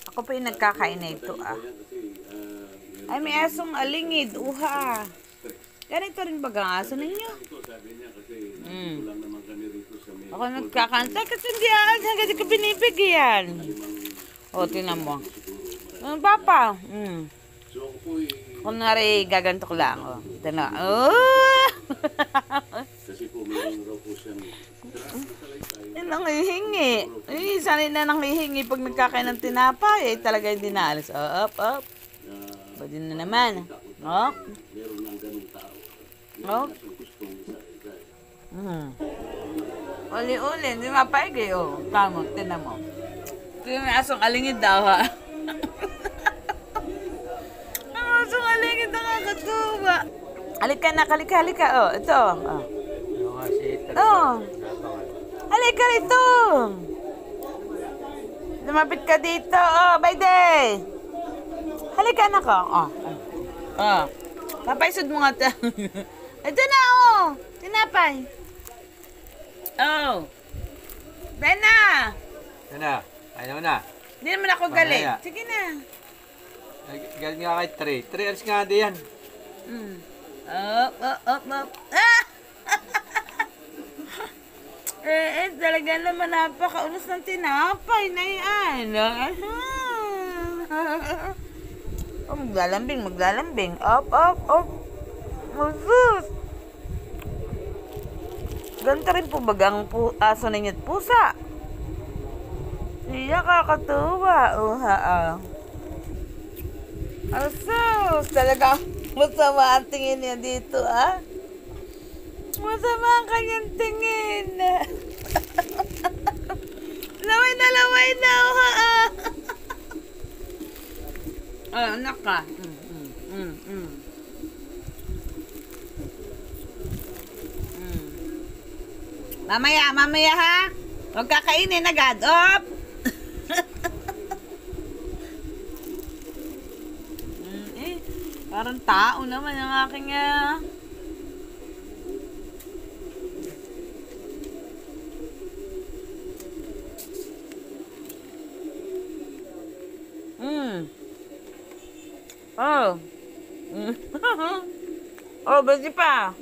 Ako pa yung nagkakain na ito ah. Ay, may asong alingid. Uha. Ganito rin baga ang aso ninyo? Ako nagkakantay kasi hindi ko binibigyan. O, tinan mo. Papa. Kunwari, gagantok lang. O, ito na. Nangihingi. Sanay na nangihingi pag nagkakain ng tinapay. Talaga hindi naalis. Up. Pwede na naman. O. Uli-uli. Hindi mapaigay. O, tamo. Tinan mo. Ito yung asong alingid daw ha. Ang asong alingid nakakatuwa. Halika na. Halika. O, ito. Halika rito. Lumapit ka dito. Bayde. Halika na ko. Papaisod mo nga ito. Ito na tinapay. Dahil na. Ayaw na. Hindi naman ako galit. Sige na. Galing nga kay Trey. Trey, alis nga diyan. Up. Talaga naman napakaunos ng tinapay na yan. Maglalambing. Up. Masus. Ganito rin po bagang aso ninyo at pusa. Iya, kakatuwa. Asus, talaga masama ang tingin niya dito, Masama ang kanyang tingin. Laway na, anak ka. Mamaya ha. Huwag kakainin agad. Op! Parang tao naman ang aking Oh, pwede pa.